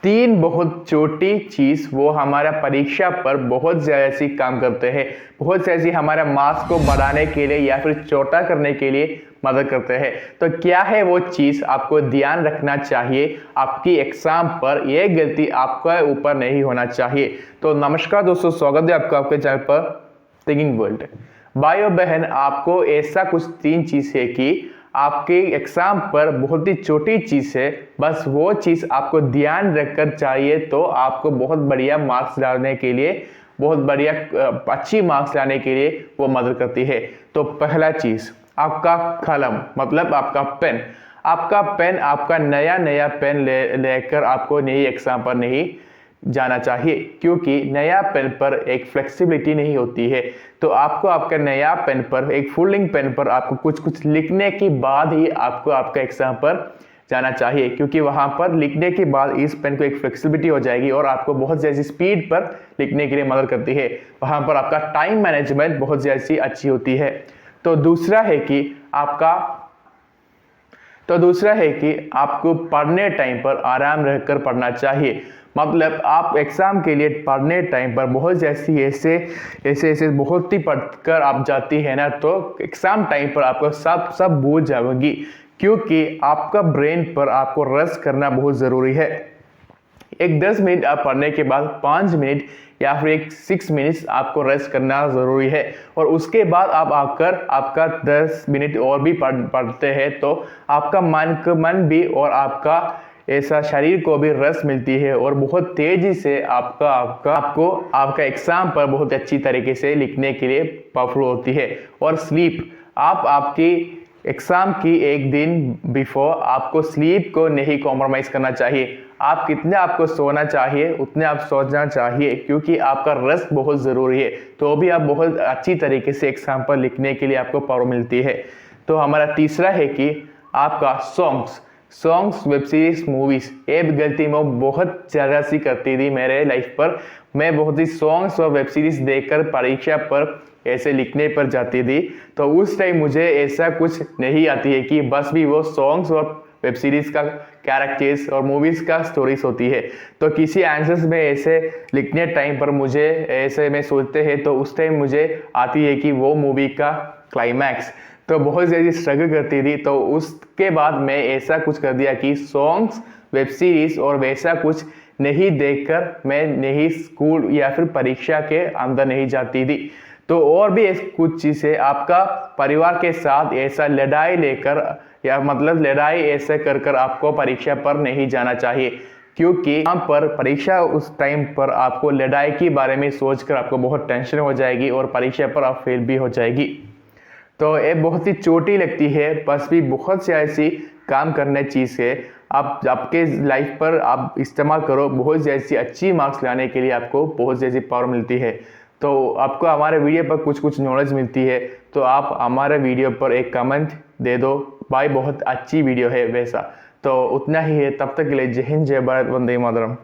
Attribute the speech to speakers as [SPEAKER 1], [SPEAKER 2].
[SPEAKER 1] तीन बहुत छोटी चीज़ वो हमारा परीक्षा पर बहुत ज़्यादा ऐसी काम करते हैं, बहुत से ऐसी हमारा मार्क्स को बढ़ाने के लिए या फिर छोटा करने के लिए मदद करते हैं। तो क्या है वो चीज़ आपको ध्यान रखना चाहिए आपकी एग्जाम पर, ये गलती आपके ऊपर नहीं होना चाहिए। तो नमस्कार दोस्तों, स्वागत है आपका आपके चैनल पर थिंकिंग वर्ल्ड। भाई और बहन, आपको ऐसा कुछ तीन चीज़ है कि आपके एग्जाम पर बहुत ही छोटी चीज़ है, बस वो चीज़ आपको ध्यान रखकर चाहिए तो आपको बहुत बढ़िया मार्क्स लाने के लिए, बहुत बढ़िया अच्छी मार्क्स लाने के लिए वो मदद करती है। तो पहला चीज़ आपका कलम, मतलब आपका पेन। आपका पेन, आपका नया पेन लेकर आपको नई एग्जाम पर नहीं जाना चाहिए, क्योंकि नया पेन पर एक फ्लेक्सिबिलिटी नहीं होती है। तो आपको आपका नया पेन पर, एक फुलिंग पेन पर आपको कुछ लिखने के बाद ही आपको आपका एग्जाम पर जाना चाहिए, क्योंकि वहां पर लिखने के बाद इस पेन को एक फ्लेक्सिबिलिटी हो जाएगी और आपको बहुत ज़्यादा स्पीड पर लिखने के लिए मदद करती है। वहां पर आपका टाइम मैनेजमेंट बहुत ज़्यादा अच्छी होती है। तो दूसरा है कि आपको पढ़ने टाइम पर आराम रहकर पढ़ना चाहिए। मतलब आप एग्जाम के लिए पढ़ने टाइम पर बहुत ऐसे बहुत ही पढ़कर आप जाती है ना, तो एग्जाम टाइम पर आपको सब भूल जाओगी, क्योंकि आपका ब्रेन पर आपको रेस्ट करना बहुत ज़रूरी है। एक 10 मिनट आप पढ़ने के बाद 5 मिनट या फिर एक 6 मिनट्स आपको रेस्ट करना ज़रूरी है, और उसके बाद आप आकर आपका 10 मिनट और भी पढ़ते हैं तो आपका मन भी और आपका ऐसा शरीर को भी रेस्ट मिलती है और बहुत तेज़ी से आपका एग्ज़ाम पर बहुत अच्छी तरीके से लिखने के लिए पावरफुल होती है। और स्लीप, आपकी एग्ज़ाम की एक दिन बिफोर आपको स्लीप को नहीं कॉम्प्रोमाइज़ करना चाहिए। आप कितने आपको सोना चाहिए उतने आप सोचना चाहिए, क्योंकि आपका रेस्ट बहुत ज़रूरी है, तो भी आप बहुत अच्छी तरीके से एग्जाम पर लिखने के लिए आपको पावर मिलती है। तो हमारा तीसरा है कि आपका सॉन्ग्स, वेब सीरीज, मूवीज़। ये भी गलती मैं बहुत ज़्यादा सी करती थी मेरे लाइफ पर। मैं बहुत ही सॉन्ग्स और वेब सीरीज देखकर परीक्षा पर ऐसे लिखने पर जाती थी, तो उस टाइम मुझे ऐसा कुछ नहीं आती है कि बस भी वो सॉन्ग्स और वेब सीरीज का कैरेक्टर्स और मूवीज़ का स्टोरीज होती है। तो किसी आंसर्स में ऐसे लिखने टाइम पर मुझे ऐसे में सोचते हैं तो उस टाइम मुझे आती है कि वो मूवी का क्लाइमैक्स, तो बहुत ज़्यादा स्ट्रगल करती थी। तो उसके बाद मैं ऐसा कुछ कर दिया कि सॉन्ग्स, वेब सीरीज और वैसा कुछ नहीं देखकर मैं नहीं स्कूल या फिर परीक्षा के अंदर नहीं जाती थी। तो और भी कुछ चीज़ें, आपका परिवार के साथ ऐसा लड़ाई लेकर या मतलब लड़ाई ऐसे कर आपको परीक्षा पर नहीं जाना चाहिए, क्योंकि यहाँ पर परीक्षा उस टाइम पर आपको लड़ाई के बारे में सोचकर आपको बहुत टेंशन हो जाएगी और परीक्षा पर आप फेल भी हो जाएगी। तो ये बहुत ही छोटी लगती है, बस भी बहुत से ऐसी काम करने चीज़ है। आप आपके लाइफ पर आप इस्तेमाल करो, बहुत सी ऐसी अच्छी मार्क्स लाने के लिए आपको बहुत सी ऐसी पावर मिलती है। तो आपको हमारे वीडियो पर कुछ नॉलेज मिलती है तो आप हमारे वीडियो पर एक कमेंट दे दो, भाई बहुत अच्छी वीडियो है वैसा। तो उतना ही है, तब तक के लिए जय हिंद, जय भारत, वंदे मातरम।